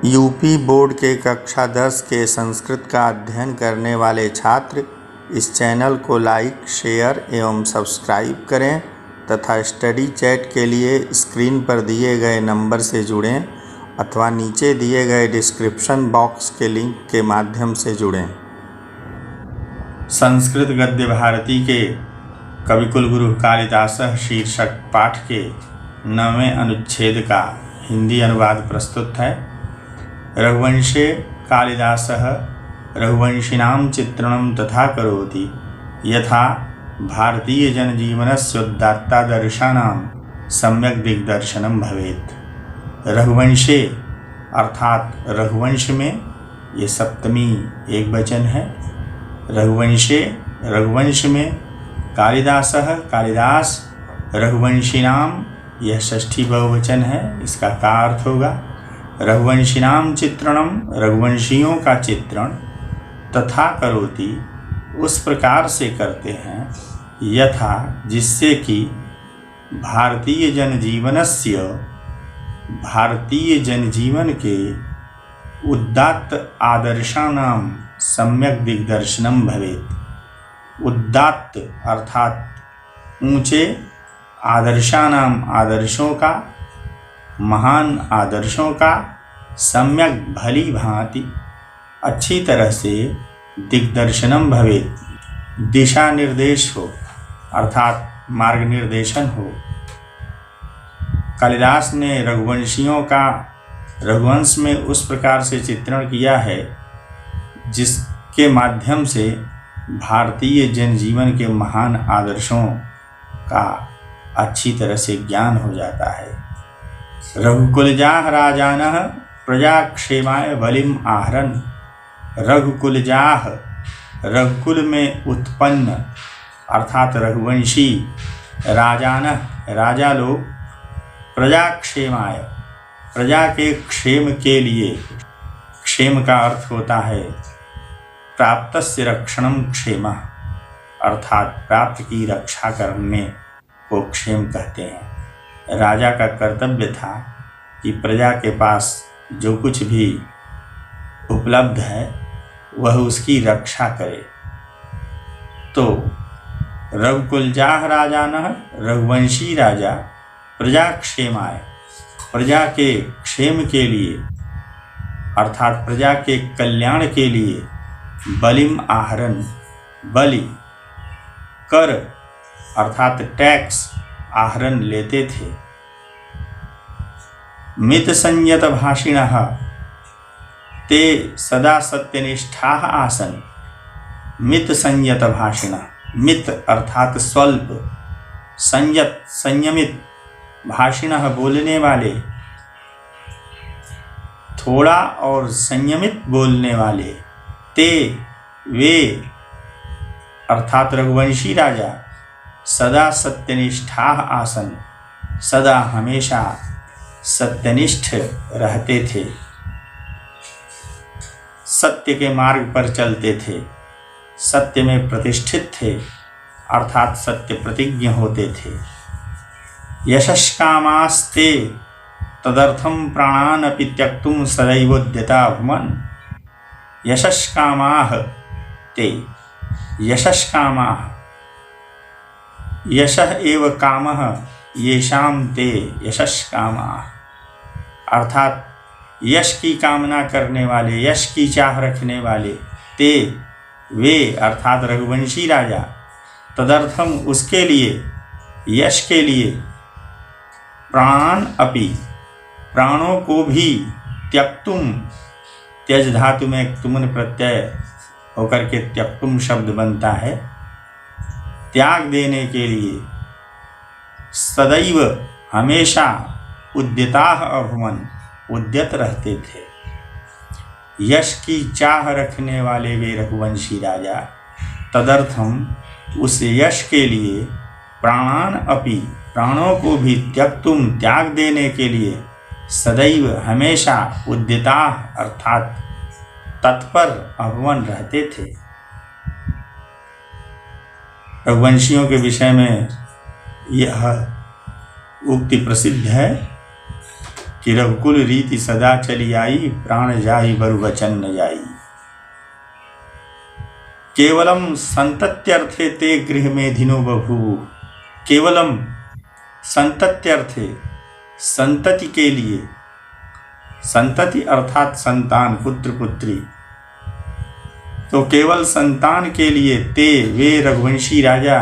UP board के कक्षा 10 के संस्कृत का अध्ययन करने वाले छात्र इस चैनल को लाइक, शेयर एवं सब्सक्राइब करें तथा स्टडी चैट के लिए स्क्रीन पर दिए गए नंबर से जुड़ें अथवा नीचे दिए गए डिस्क्रिप्शन बॉक्स के लिंक के माध्यम से जुड़ें। संस्कृत गद्य भारती के कविकुल गुरु कालिदासः शीर्षक पाठ के 9वें अनुच्छेद का हिंदी अनुवाद प्रस्तुत है। रघुवंशे कालिदासः रघुवंशिनां चित्रणं तथा करोति यथा भारतीय जनजीवनस्योदात्तादर्शानां सम्यक दिग्दर्शनम भवेत्। रघुवंशे अर्थात रघुवंश में, ये सप्तमी एक वचन है। रघुवंशे रघुवंश में, कालिदासः कालिदास, रघुवंशिनाम यह षष्ठी बहुवचन है, इसका का अर्थ होगा रघुवंशिनाम चित्रणम, रघुवंशियों का चित्रण, तथा करोति उस प्रकार से करते हैं, यथा जिससे कि भारतीय जनजीवनस्य, भारतीय जनजीवन के उदात्त आदर्शानां सम्यक दिग्दर्शनम भवेत्। उदात्त अर्थात ऊंचे, आदर्शानाम आदर्शों का, महान आदर्शों का, सम्यक भली भांति अच्छी तरह से दिग्दर्शनम भवेत्, दिशा निर्देश हो अर्थात मार्ग निर्देशन हो। कालिदास ने रघुवंशियों का रघुवंश में उस प्रकार से चित्रण किया है जिसके माध्यम से भारतीय जनजीवन के महान आदर्शों का अच्छी तरह से ज्ञान हो जाता है। रघुकुलजाः राजानः प्रजाक्षेमाय बलिम आहरन्। रघुकुलजाः रघुकुल में उत्पन्न अर्थात रघुवंशी, राजानः राजा लोग, प्रजाक्षेमाय प्रजा के क्षेम के लिए, क्षेम का अर्थ होता है प्राप्तस्य रक्षणम क्षेमः अर्थात प्राप्त की रक्षा करने को क्षेम कहते हैं। राजा का कर्तव्य था कि प्रजा के पास जो कुछ भी उपलब्ध है वह उसकी रक्षा करे। तो रघुकुलजाः राजानः रघुवंशी राजा, प्रजाक्षेमाय प्रजा के क्षेम के लिए अर्थात प्रजा के कल्याण के लिए, बलिम आहरन् बलि कर अर्थात टैक्स आहरण लेते थे। मित संयत भाषिणः ते सदा सत्यनिष्ठाः आसन्। मित संयत भाषिणः, मित अर्थात स्वल्प, संयत संयमित, भाषिणः बोलने वाले, थोड़ा और संयमित बोलने वाले, ते वे अर्थात रघुवंशी राजा, सदा सत्यनिष्ठाः आसन सदा हमेशा सत्यनिष्ठ रहते थे, सत्य के मार्ग पर चलते थे, सत्य में प्रतिष्ठित थे अर्थात सत्य प्रतिज्ञ होते थे। यशस्कामास्ते तदर्थं प्राणान् अपि त्यक्तुं सदैवोद्यता भुवन्। यशस्कामाः ते, यशस्कामाः यशः एव कामः येषां ते यशस्कामाः अर्थात यश की कामना करने वाले, यश की चाह रखने वाले, ते वे अर्थात रघुवंशी राजा, तदर्थम उसके लिए, यश के लिए, प्राण अपि प्राणों को भी, त्यक्तुम त्यज धातु में तुमन प्रत्यय होकर के त्यक्तुम शब्द बनता है, त्याग देने के लिए, सदैव हमेशा, उद्यताः अभुवन उद्यत रहते थे। यश की चाह रखने वाले वे रघुवंशी राजा, तदर्थम उस यश के लिए, प्राणान अपि प्राणों को भी, त्यक्तुम त्याग देने के लिए, सदैव हमेशा, उद्यताः अर्थात तत्पर अभुवन रहते थे। रघुवंशियों के विषय में यह उक्ति प्रसिद्ध है कि रघुकुल रीति सदा चली आई, प्राण जाई बरु वचन न जाई। केवलम संतत्यर्थे ते गृह मेधिनो बभूव। केवलम संतत्यर्थे, संतति के लिए, संतति अर्थात संतान, पुत्र पुत्री, तो केवल संतान के लिए ते वे रघुवंशी राजा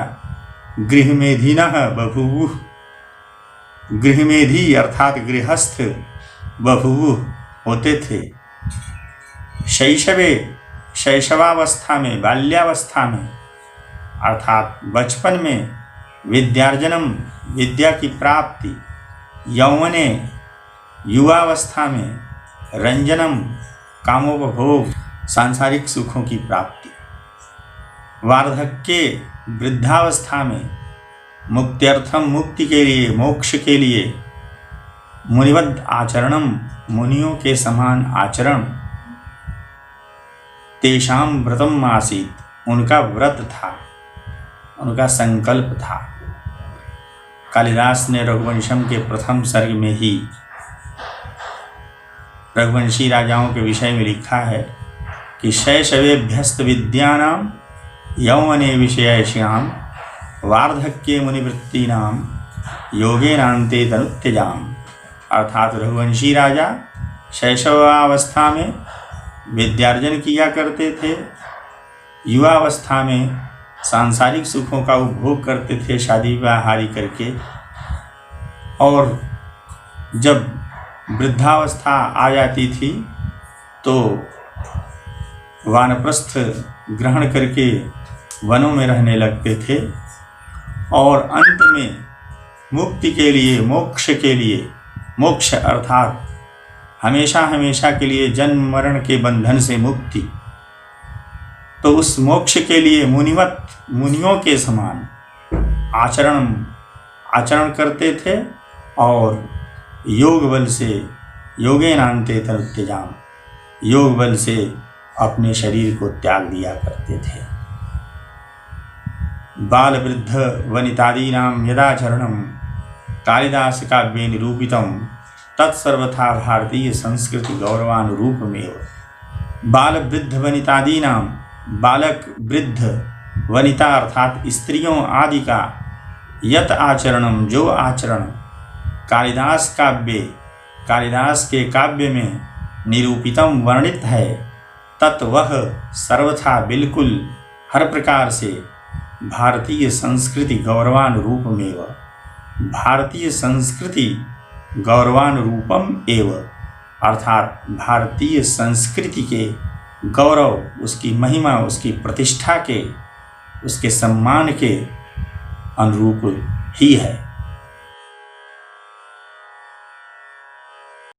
गृहमेधिनः बभूवुः, गृहमेधी अर्थात गृहस्थ, बभूवुः होते थे। शैशवे, शैशवावस्था में, बाल्यावस्था में अर्थात बचपन में, विद्यार्जनम विद्या की प्राप्ति, यौवने युवावस्था में, रंजनम कामोपभोग सांसारिक सुखों की प्राप्ति, वार्धक्ये वृद्धावस्था में, मुक्त्यर्थम मुक्ति के लिए, मोक्ष के लिए, मुनिवद आचरणम मुनियों के समान आचरण, तेषाम व्रतम आसीत उनका व्रत था, उनका संकल्प था। कालिदास ने रघुवंशम के प्रथम सर्ग में ही रघुवंशी राजाओं के विषय में लिखा है कि शैशवेभ्यस्त विद्यानाम यौवने विषयश्याम वार्धक्ये मुनिवृत्तीनाम योगेनान्ते तनुत्यजाम। अर्थात रघुवंशी राजा शैशवावस्था में विद्यार्जन किया करते थे, युवावस्था में सांसारिक सुखों का उपभोग करते थे शादी विवाह हारी करके, और जब वृद्धावस्था आ जाती थी तो वानप्रस्थ ग्रहण करके वनों में रहने लगते थे, और अंत में मुक्ति के लिए, मोक्ष के लिए, मोक्ष अर्थात हमेशा हमेशा के लिए जन्म मरण के बंधन से मुक्ति, तो उस मोक्ष के लिए मुनिवत, मुनियों के समान आचरण करते थे, और योग बल से, योगेनान्ते तनुत्यजाम, योग बल से अपने शरीर को त्याग दिया करते थे। बाल वृद्ध वनितादीनां यदाचरणं कालिदास काव्ये निरूपितं तत्सर्वथा भारतीय संस्कृति गौरवानुरूपमेव। बाल वृद्ध वनितादीनां, बालक वृद्ध वनिता अर्थात स्त्रियों आदि का यत आचरणम जो आचरण कालिदास काव्ये, कालिदास के काव्य में निरूपितम वर्णित है, तत् वह सर्वथा बिल्कुल हर प्रकार से भारतीय संस्कृति गौरवानुरूपमेव, भारतीय संस्कृति गौरवानुरूपम एव अर्थात भारतीय संस्कृति के गौरव, उसकी महिमा, उसकी प्रतिष्ठा के, उसके सम्मान के अनुरूप ही है।